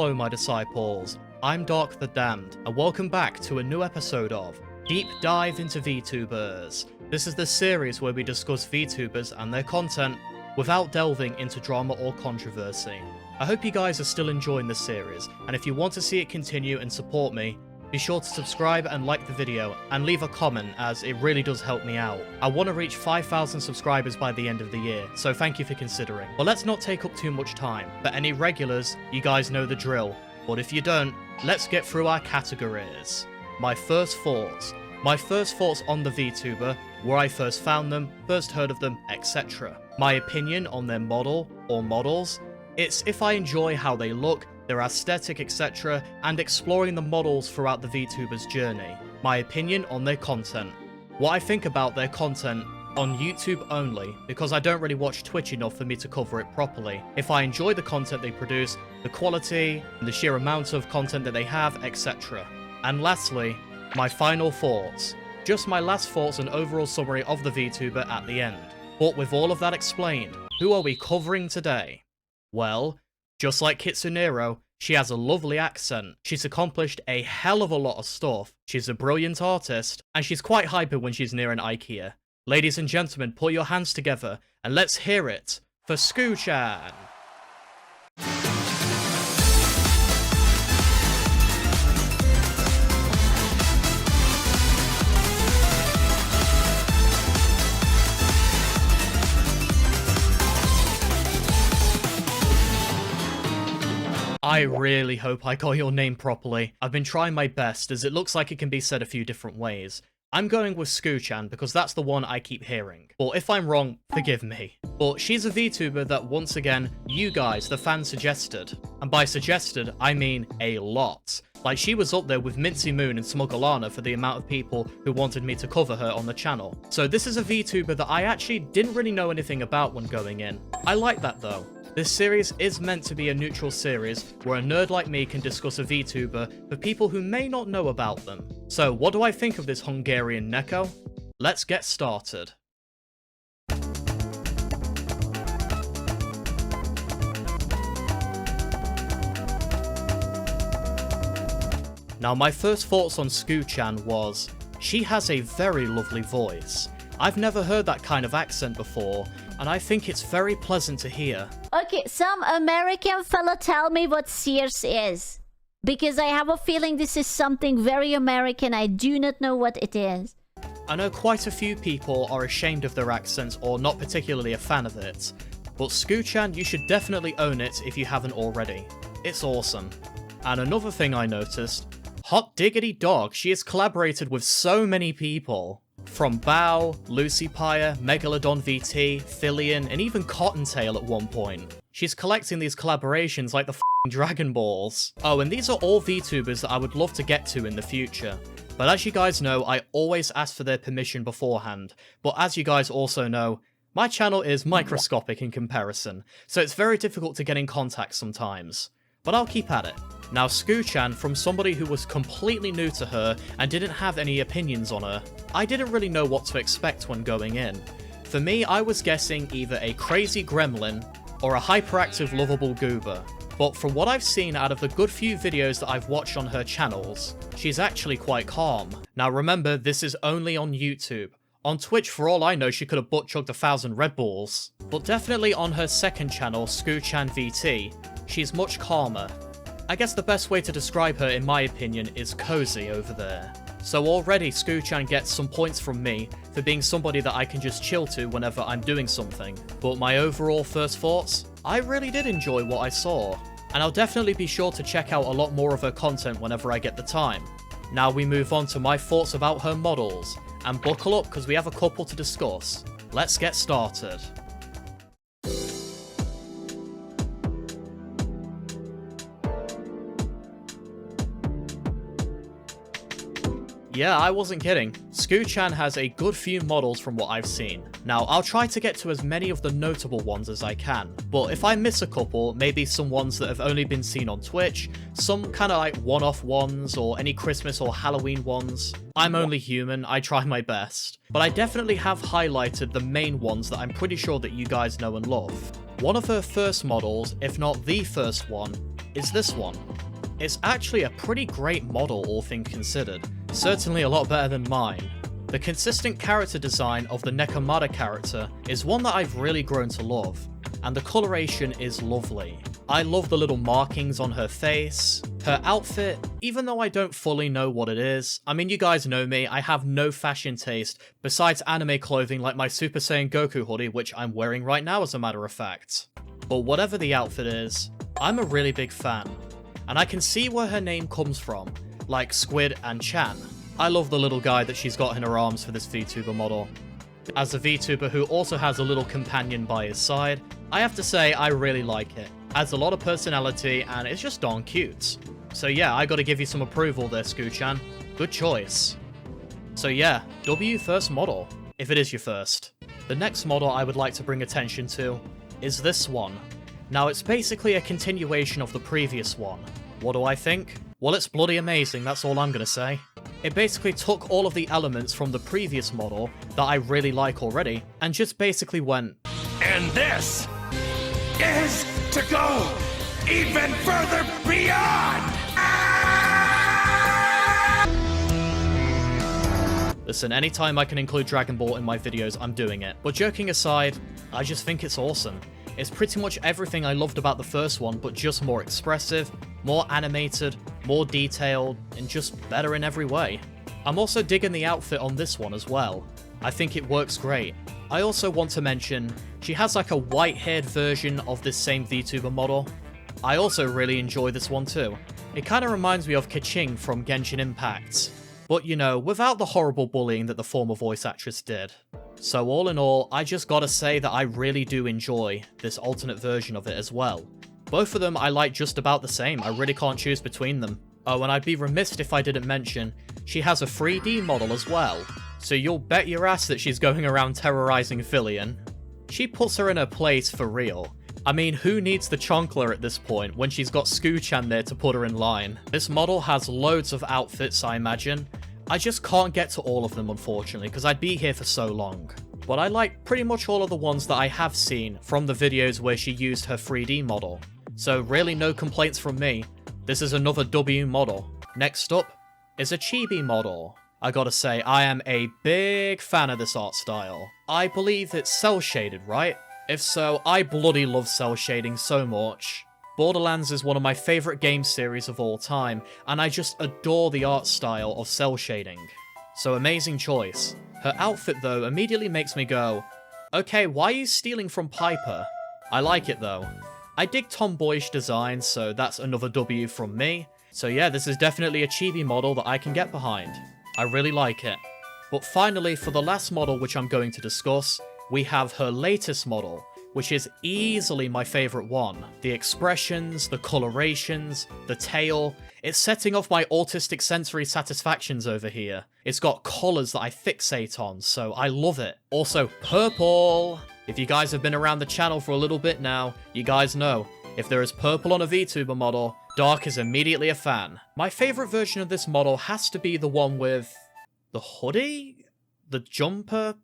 Hello my disciples, I'm Dark the Damned, and welcome back to a new episode of Deep Dive into VTubers. This is the series where we discuss VTubers and their content without delving into drama or controversy. I hope you guys are still enjoying this series, and if you want to see it continue and support me, be sure to subscribe and like the video, and leave a comment as it really does help me out. I want to reach 5,000 subscribers by the end of the year, so thank you for considering. But let's not take up too much time. For any regulars, you guys know the drill. But if you don't, let's get through our categories. My first thoughts. My first thoughts on the VTuber, where I first found them, first heard of them, etc. My opinion on their model or models. It's if I enjoy how they look, their aesthetic, etc., and exploring the models throughout the VTuber's journey. My opinion on their content. What I think about their content on YouTube only, because I don't really watch Twitch enough for me to cover it properly. If I enjoy the content they produce, the quality, the sheer amount of content that they have, etc. And lastly, my final thoughts. Just my last thoughts and overall summary of the VTuber at the end. But with all of that explained, who are we covering today? Well, just like Kitsunero, she has a lovely accent, she's accomplished a hell of a lot of stuff, she's a brilliant artist, and she's quite hyper when she's near an IKEA. Ladies and gentlemen, put your hands together, and let's hear it for Scooch Chan! I really hope I got your name properly. I've been trying my best, as it looks like it can be said a few different ways. I'm going with SquChan Chan because that's the one I keep hearing. But if I'm wrong, forgive me. But she's a VTuber that once again, you guys, the fans, suggested. And by suggested, I mean a lot. Like, she was up there with Mincy Moon and Smugglana for the amount of people who wanted me to cover her on the channel. So this is a VTuber that I actually didn't really know anything about when going in. I like that though. This series is meant to be a neutral series where a nerd like me can discuss a VTuber for people who may not know about them. So what do I think of this Hungarian Neko? Let's get started. Now my first thoughts on Scooch Chan was, she has a very lovely voice. I've never heard that kind of accent before, and I think it's very pleasant to hear. Okay, some American fella tell me what Sears is. Because I have a feeling this is something very American. I do not know what it is. I know quite a few people are ashamed of their accents or not particularly a fan of it. But Scooch Chan, you should definitely own it if you haven't already. It's awesome. And another thing I noticed, hot diggity dog, she has collaborated with so many people. From Bao, Lucy Pyre, Megalodon VT, Fillion, and even Cottontail at one point. She's collecting these collaborations like the f***ing Dragon Balls. Oh, and these are all VTubers that I would love to get to in the future. But as you guys know, I always ask for their permission beforehand. But as you guys also know, my channel is microscopic in comparison, so it's very difficult to get in contact sometimes. But I'll keep at it. Now Scooch Chan, from somebody who was completely new to her and didn't have any opinions on her, I didn't really know what to expect when going in. For me, I was guessing either a crazy gremlin or a hyperactive lovable goober. But from what I've seen out of the good few videos that I've watched on her channels, she's actually quite calm. Now remember, this is only on YouTube. On Twitch, for all I know, she could have butt-chugged 1,000 Red Bulls. But definitely on her second channel, SquChan VT, she's much calmer. I guess the best way to describe her, in my opinion, is cozy over there. So already Scooch Chan gets some points from me for being somebody that I can just chill to whenever I'm doing something. But my overall first thoughts? I really did enjoy what I saw. And I'll definitely be sure to check out a lot more of her content whenever I get the time. Now we move on to my thoughts about her models. And buckle up because we have a couple to discuss. Let's get started. Yeah, I wasn't kidding. Scooch Chan has a good few models from what I've seen. Now, I'll try to get to as many of the notable ones as I can, but if I miss a couple, maybe some ones that have only been seen on Twitch, some kind of like one-off ones, or any Christmas or Halloween ones. I'm only human, I try my best. But I definitely have highlighted the main ones that I'm pretty sure that you guys know and love. One of her first models, if not the first one, is this one. It's actually a pretty great model, all things considered. Certainly a lot better than mine. The consistent character design of the Nekomata character is one that I've really grown to love, and the coloration is lovely. I love the little markings on her face. Her outfit, even though I don't fully know what it is, I mean, you guys know me, I have no fashion taste besides anime clothing like my Super Saiyan Goku hoodie, which I'm wearing right now as a matter of fact. But whatever the outfit is, I'm a really big fan, and I can see where her name comes from, like Squid and Chan. I love the little guy that she's got in her arms for this VTuber model. As a VTuber who also has a little companion by his side, I have to say I really like it. Adds a lot of personality and it's just darn cute. So yeah, I gotta give you some approval there, Scooch Chan. Good choice. So yeah, W first model, if it is your first. The next model I would like to bring attention to is this one. Now it's basically a continuation of the previous one. What do I think? Well, it's bloody amazing, that's all I'm gonna say. It basically took all of the elements from the previous model that I really like already, and just basically went, and this is to go even further beyond! Listen, anytime I can include Dragon Ball in my videos, I'm doing it. But joking aside, I just think it's awesome. It's pretty much everything I loved about the first one, but just more expressive, more animated, more detailed, and just better in every way. I'm also digging the outfit on this one as well. I think it works great. I also want to mention, she has like a white-haired version of this same VTuber model. I also really enjoy this one too. It kind of reminds me of Kaching from Genshin Impact, but you know, without the horrible bullying that the former voice actress did. So all in all, I just gotta say that I really do enjoy this alternate version of it as well. Both of them I like just about the same, I really can't choose between them. Oh, and I'd be remiss if I didn't mention, she has a 3D model as well, so you'll bet your ass that she's going around terrorizing Fillion. She puts her in her place for real. I mean, who needs the Chonkler at this point when she's got Scooch Chan there to put her in line? This model has loads of outfits, I imagine. I just can't get to all of them, unfortunately, because I'd be here for so long. But I like pretty much all of the ones that I have seen from the videos where she used her 3D model. So really no complaints from me. This is another W model. Next up is a Chibi model. I gotta say, I am a big fan of this art style. I believe it's cel-shaded, right? If so, I bloody love cel shading so much. Borderlands is one of my favourite game series of all time, and I just adore the art style of cel shading. So amazing choice. Her outfit though immediately makes me go, okay, why are you stealing from Piper? I like it though. I dig tomboyish design, so that's another W from me. So yeah, this is definitely a chibi model that I can get behind. I really like it. But finally, for the last model which I'm going to discuss, we have her latest model, which is easily my favourite one. The expressions, the colorations, the tail, it's setting off my autistic sensory satisfactions over here. It's got colours that I fixate on, so I love it. Also, purple! If you guys have been around the channel for a little bit now, you guys know, if there is purple on a VTuber model, Dark is immediately a fan. My favourite version of this model has to be the one with the hoodie? The jumper?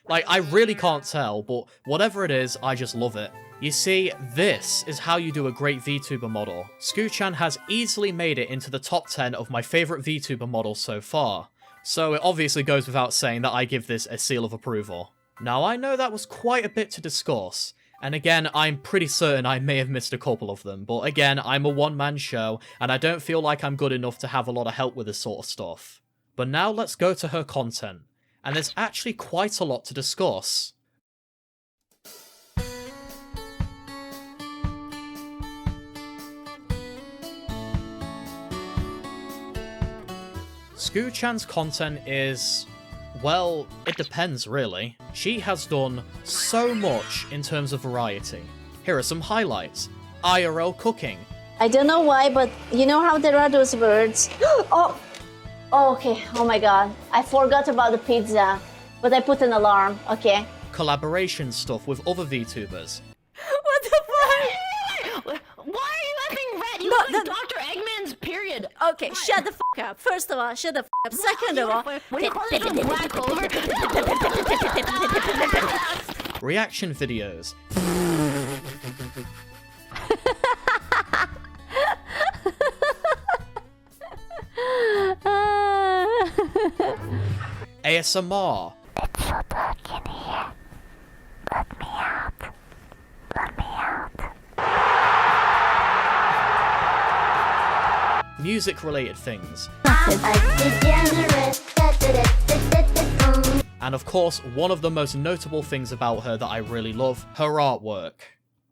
Like, I really can't tell, but whatever it is, I just love it. You see, this is how you do a great VTuber model. Scooch Chan has easily made it into the top 10 of my favourite VTuber models so far, so it obviously goes without saying that I give this a seal of approval. Now, I know that was quite a bit to discuss, and again, I'm pretty certain I may have missed a couple of them, but again, I'm a one-man show, and I don't feel like I'm good enough to have a lot of help with this sort of stuff. But now let's go to her content. And there's actually quite a lot to discuss. Scooch Chan's content is, well, it depends really. She has done so much in terms of variety. Here are some highlights. IRL cooking. I don't know why, but you know how there are those words? Oh, okay. Oh my god. I forgot about the pizza, but I put an alarm. Okay. Collaboration stuff with other VTubers. What the fuck? Why are you effing red? You look like Dr. Eggman's period. Okay, shut the fuck up. First of all, shut the fuck up. Second of all, What do you call this? A black clover? Reaction videos. ASMR. It's so dark in here. Let me out. Let me out. Music-related things. And of course, one of the most notable things about her that I really love, her artwork.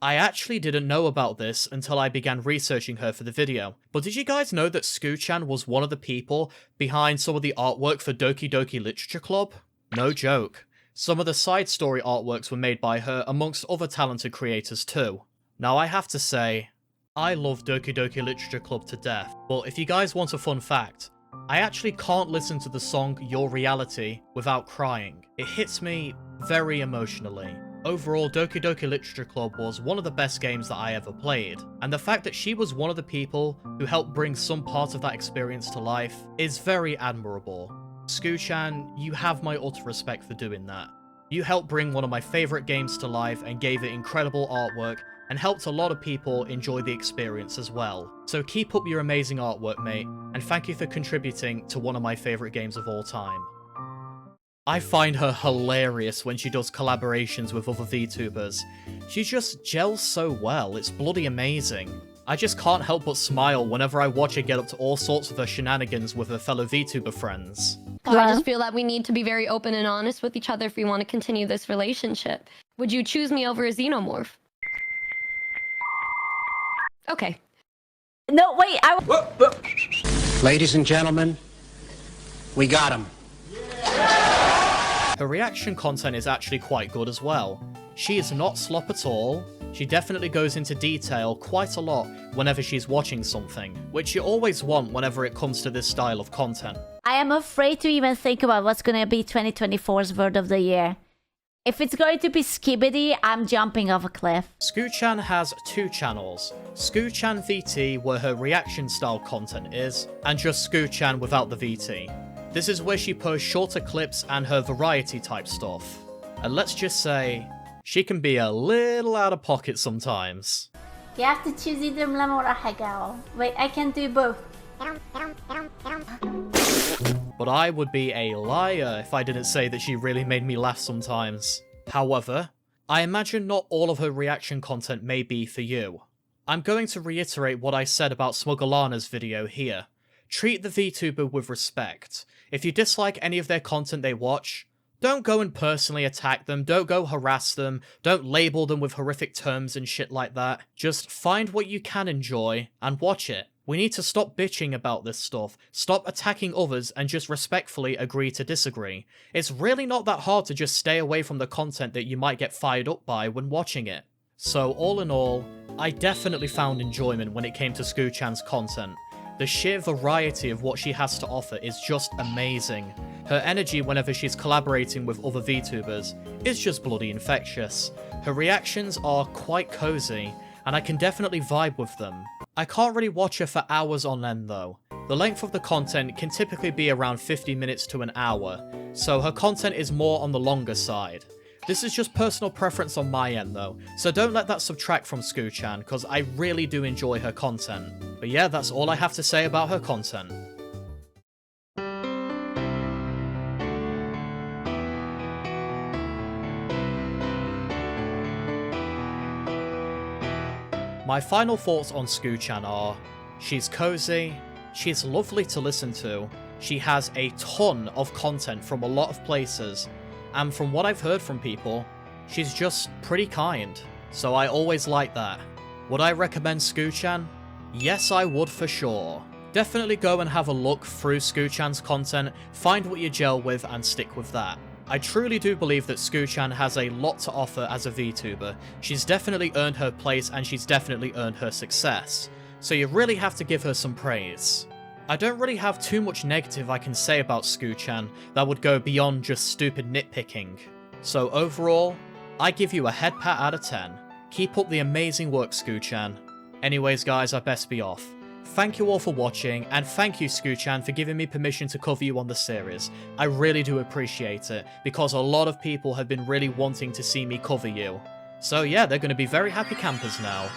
I actually didn't know about this until I began researching her for the video, but did you guys know that Scooch Chan was one of the people behind some of the artwork for Doki Doki Literature Club? No joke. Some of the side story artworks were made by her amongst other talented creators too. Now I have to say, I love Doki Doki Literature Club to death, but if you guys want a fun fact, I actually can't listen to the song Your Reality without crying. It hits me very emotionally. Overall, Doki Doki Literature Club was one of the best games that I ever played, and the fact that she was one of the people who helped bring some part of that experience to life is very admirable. Scooch Chan, you have my utter respect for doing that. You helped bring one of my favourite games to life and gave it incredible artwork and helped a lot of people enjoy the experience as well. So keep up your amazing artwork, mate, and thank you for contributing to one of my favourite games of all time. I find her hilarious when she does collaborations with other VTubers. She just gels so well, it's bloody amazing. I just can't help but smile whenever I watch her get up to all sorts of her shenanigans with her fellow VTuber friends. I just feel that we need to be very open and honest with each other if we want to continue this relationship. Would you choose me over a xenomorph? Okay. No, wait, Ladies and gentlemen, we got him. Her reaction content is actually quite good as well. She is not slop at all. She definitely goes into detail quite a lot whenever she's watching something, which you always want whenever it comes to this style of content. I am afraid to even think about what's gonna be 2024's word of the year. If it's going to be Skibidi, I'm jumping off a cliff. Scooch Chan has two channels, Scooch Chan VT where her reaction style content is, and just Scooch Chan without the VT. This is where she posts shorter clips and her variety type stuff. And let's just say, she can be a little out of pocket sometimes. You have to choose either Mlam or Ahagao. Wait, I can do both. But I would be a liar if I didn't say that she really made me laugh sometimes. However, I imagine not all of her reaction content may be for you. I'm going to reiterate what I said about Smugglerana's video here. Treat the VTuber with respect. If you dislike any of their content they watch, don't go and personally attack them, don't go harass them, don't label them with horrific terms and shit like that. Just find what you can enjoy and watch it. We need to stop bitching about this stuff, stop attacking others and just respectfully agree to disagree. It's really not that hard to just stay away from the content that you might get fired up by when watching it. So all in all, I definitely found enjoyment when it came to Scooch Chan's content. The sheer variety of what she has to offer is just amazing. Her energy whenever she's collaborating with other VTubers is just bloody infectious. Her reactions are quite cozy, and I can definitely vibe with them. I can't really watch her for hours on end though. The length of the content can typically be around 50 minutes to an hour, so her content is more on the longer side. This is just personal preference on my end though, so don't let that subtract from Scooch Chan, because I really do enjoy her content. But yeah, that's all I have to say about her content. My final thoughts on Scooch Chan are, she's cozy, she's lovely to listen to, she has a ton of content from a lot of places, and from what I've heard from people, she's just pretty kind, so I always like that. Would I recommend Scooch Chan? Yes, I would for sure. Definitely go and have a look through Scooch Chan's content, find what you gel with and stick with that. I truly do believe that Scooch Chan has a lot to offer as a VTuber. She's definitely earned her place and she's definitely earned her success, so you really have to give her some praise. I don't really have too much negative I can say about Scooch Chan that would go beyond just stupid nitpicking. So overall, I give you a head pat out of 10. Keep up the amazing work, Scooch Chan. Anyways guys, I best be off. Thank you all for watching, and thank you Scooch Chan for giving me permission to cover you on the series. I really do appreciate it, because a lot of people have been really wanting to see me cover you. So yeah, they're going to be very happy campers now.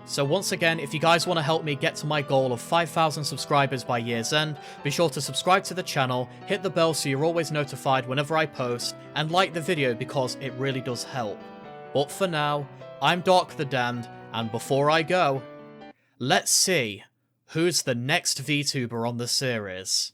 So once again, if you guys want to help me get to my goal of 5,000 subscribers by year's end, be sure to subscribe to the channel, hit the bell so you're always notified whenever I post, and like the video because it really does help. But for now, I'm Dark the Damned, and before I go, let's see who's the next VTuber on the series.